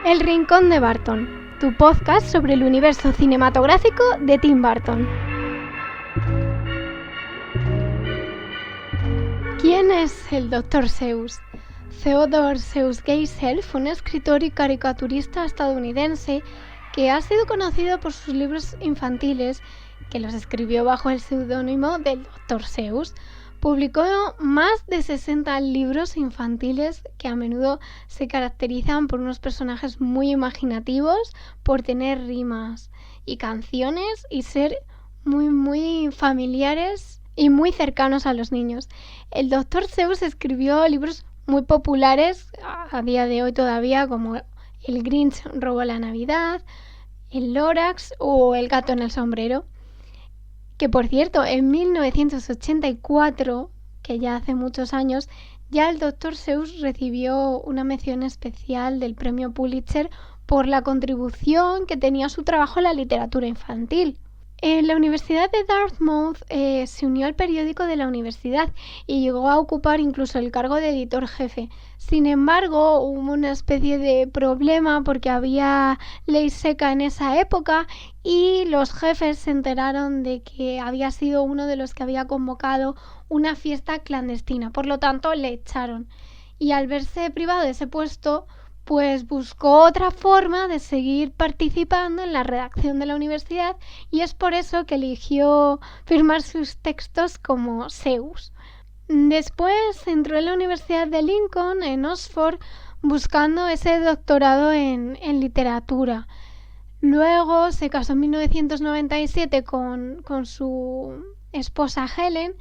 El Rincón de Barton, tu podcast sobre el universo cinematográfico de Tim Burton. ¿Quién es el Dr. Seuss? Theodore Seuss Geisel fue un escritor y caricaturista estadounidense que ha sido conocido por sus libros infantiles, que los escribió bajo el seudónimo del Dr. Seuss. Publicó más de 60 libros infantiles que a menudo se caracterizan por unos personajes muy imaginativos, por tener rimas y canciones y ser muy familiares y muy cercanos a los niños. El Dr. Seuss escribió libros muy populares a día de hoy todavía, como El Grinch robó la Navidad, El Lorax o El gato en el sombrero. Que por cierto, en 1984, que ya hace muchos años, ya el Dr. Seuss recibió una mención especial del premio Pulitzer por la contribución que tenía su trabajo en la literatura infantil. En la Universidad de Dartmouth se unió al periódico de la universidad y llegó a ocupar incluso el cargo de editor jefe. Sin embargo, hubo una especie de problema porque había ley seca en esa época y los jefes se enteraron de que había sido uno de los que había convocado una fiesta clandestina. Por lo tanto, le echaron. Y al verse privado de ese puesto, pues buscó otra forma de seguir participando en la redacción de la universidad y es por eso que eligió firmar sus textos como Seuss. Después entró en la Universidad de Lincoln, en Oxford, buscando ese doctorado en literatura. Luego se casó en 1997 con su esposa Helen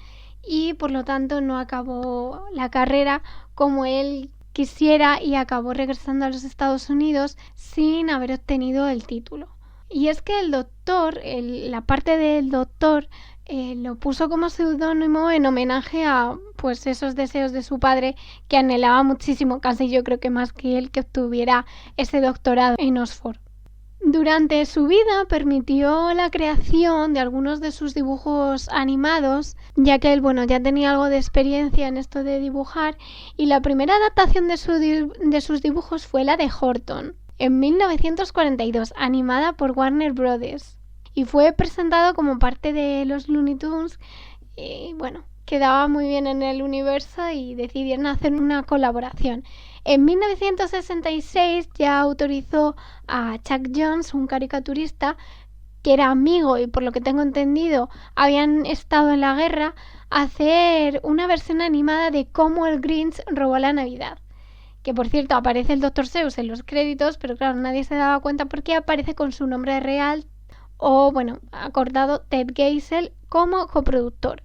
y por lo tanto no acabó la carrera como él quisiera y acabó regresando a los Estados Unidos sin haber obtenido el título. Y es que el doctor, la parte del doctor, lo puso como seudónimo en homenaje a pues esos deseos de su padre que anhelaba muchísimo, casi yo creo que más que él, que obtuviera ese doctorado en Oxford. Durante su vida permitió la creación de algunos de sus dibujos animados, ya que él ya tenía algo de experiencia en esto de dibujar, y la primera adaptación de sus dibujos fue la de Horton, en 1942, animada por Warner Bros. Y fue presentado como parte de los Looney Tunes, y quedaba muy bien en el universo y decidieron hacer una colaboración. En 1966 ya autorizó a Chuck Jones, un caricaturista que era amigo y por lo que tengo entendido habían estado en la guerra, a hacer una versión animada de Cómo el Grinch robó la Navidad. Que por cierto aparece el Dr. Seuss en los créditos, pero claro, nadie se daba cuenta porque aparece con su nombre real o acordado Ted Geisel como coproductor.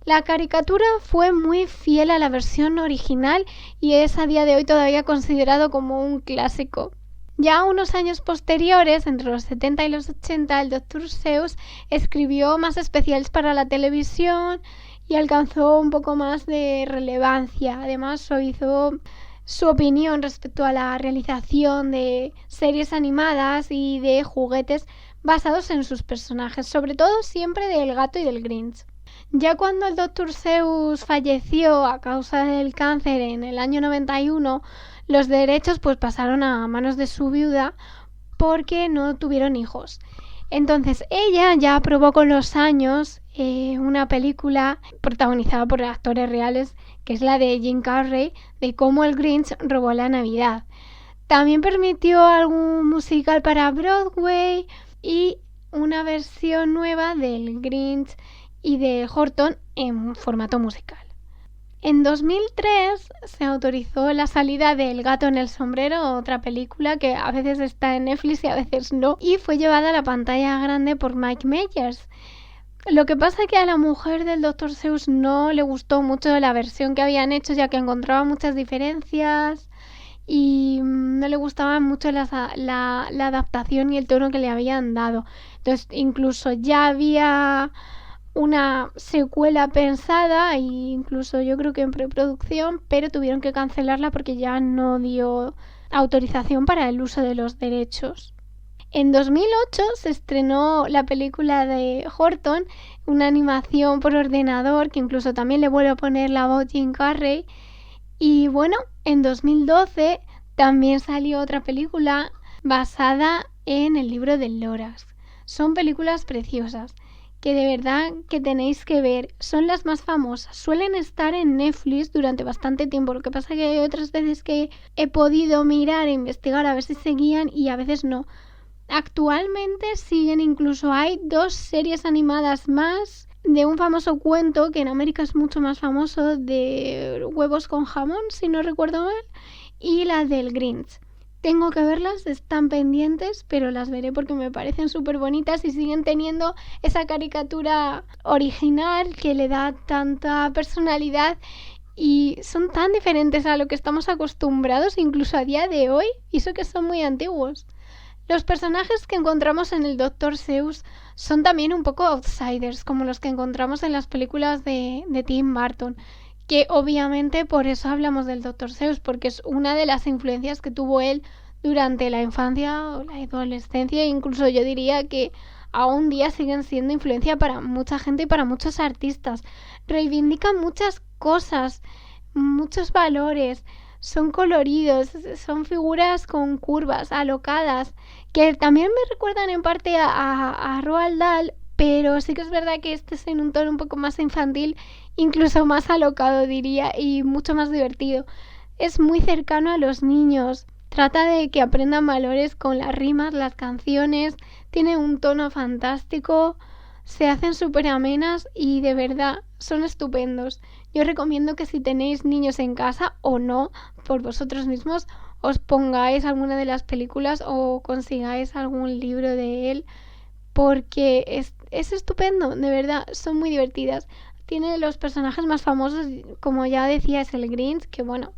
La caricatura fue muy fiel a la versión original y es a día de hoy todavía considerado como un clásico. Ya unos años posteriores, entre los 70 y los 80, el Dr. Seuss escribió más especiales para la televisión y alcanzó un poco más de relevancia. Además, suavizó su opinión respecto a la realización de series animadas y de juguetes basados en sus personajes, sobre todo siempre del gato y del Grinch. Ya cuando el Dr. Seuss falleció a causa del cáncer en el año 91, los derechos pasaron a manos de su viuda porque no tuvieron hijos. Entonces ella ya aprobó con los años una película protagonizada por actores reales, que es la de Jim Carrey, de Cómo el Grinch robó la Navidad. También permitió algún musical para Broadway y una versión nueva del Grinch y de Horton en formato musical. En 2003 se autorizó la salida de El gato en el sombrero, otra película que a veces está en Netflix y a veces no, y fue llevada a la pantalla grande por Mike Myers. Lo que pasa es que a la mujer del Dr. Seuss no le gustó mucho la versión que habían hecho, ya que encontraba muchas diferencias y no le gustaba mucho la adaptación y el tono que le habían dado. Entonces incluso ya había una secuela pensada e incluso yo creo que en preproducción, pero tuvieron que cancelarla porque ya no dio autorización para el uso de los derechos. En 2008 se estrenó la película de Horton, una animación por ordenador que incluso también le vuelve a poner la voz Jim Carrey. Y en 2012 también salió otra película basada en el libro del Lorax. Son películas preciosas que de verdad que tenéis que ver. Son las más famosas. Suelen estar en Netflix durante bastante tiempo. Lo que pasa es que hay otras veces que he podido mirar e investigar a ver si seguían y a veces no. Actualmente siguen, incluso hay 2 series animadas más de un famoso cuento que en América es mucho más famoso, de huevos con jamón, si no recuerdo mal, y la del Grinch. Tengo que verlas, están pendientes, pero las veré porque me parecen súper bonitas y siguen teniendo esa caricatura original que le da tanta personalidad y son tan diferentes a lo que estamos acostumbrados incluso a día de hoy, y eso que son muy antiguos. Los personajes que encontramos en el Dr. Seuss son también un poco outsiders, como los que encontramos en las películas de Tim Burton, que obviamente por eso hablamos del Dr. Seuss, porque es una de las influencias que tuvo él durante la infancia o la adolescencia, e incluso yo diría que aún día siguen siendo influencia para mucha gente y para muchos artistas. Reivindican muchas cosas, muchos valores, son coloridos, son figuras con curvas, alocadas, que también me recuerdan en parte a Roald Dahl, pero sí que es verdad que este es en un tono un poco más infantil, incluso más alocado diría, y mucho más divertido. Es muy cercano a los niños, trata de que aprendan valores con las rimas, las canciones, tiene un tono fantástico, se hacen súper amenas y de verdad son estupendos. Yo recomiendo que si tenéis niños en casa o no, por vosotros mismos, os pongáis alguna de las películas o consigáis algún libro de él, porque es estupendo, de verdad, son muy divertidas. Tiene los personajes más famosos, como ya decía, es el Grinch, que bueno,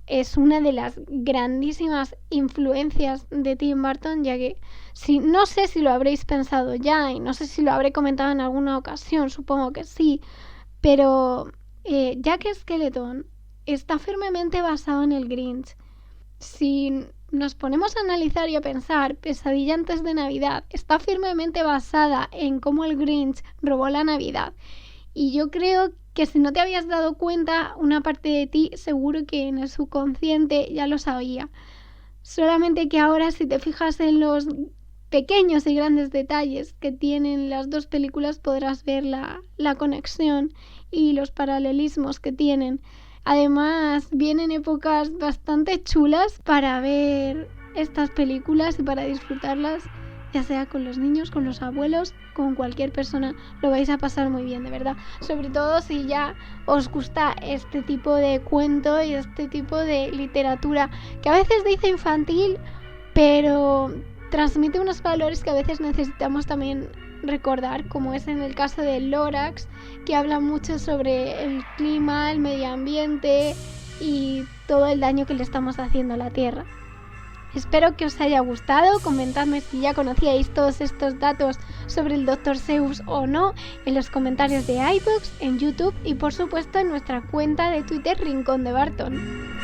es una de las grandísimas influencias de Tim Burton, ya que no sé si lo habréis pensado ya y no sé si lo habré comentado en alguna ocasión, supongo que sí, pero Jack Skellington está firmemente basado en el Grinch. Si nos ponemos a analizar y a pensar, Pesadilla antes de Navidad está firmemente basada en cómo el Grinch robó la Navidad. Y yo creo que si no te habías dado cuenta, una parte de ti seguro que en el subconsciente ya lo sabía. Solamente que ahora, si te fijas en los pequeños y grandes detalles que tienen las 2 películas, podrás ver la conexión y los paralelismos que tienen. Además, vienen épocas bastante chulas para ver estas películas y para disfrutarlas, ya sea con los niños, con los abuelos, con cualquier persona. Lo vais a pasar muy bien, de verdad. Sobre todo si ya os gusta este tipo de cuento y este tipo de literatura, que a veces dice infantil, pero transmite unos valores que a veces necesitamos también recordar, como es en el caso del Lorax, que habla mucho sobre el clima, el medio ambiente y todo el daño que le estamos haciendo a la Tierra. Espero que os haya gustado, comentadme si ya conocíais todos estos datos sobre el Dr. Seuss o no en los comentarios de iVoox, en YouTube y por supuesto en nuestra cuenta de Twitter Rincón de Barton.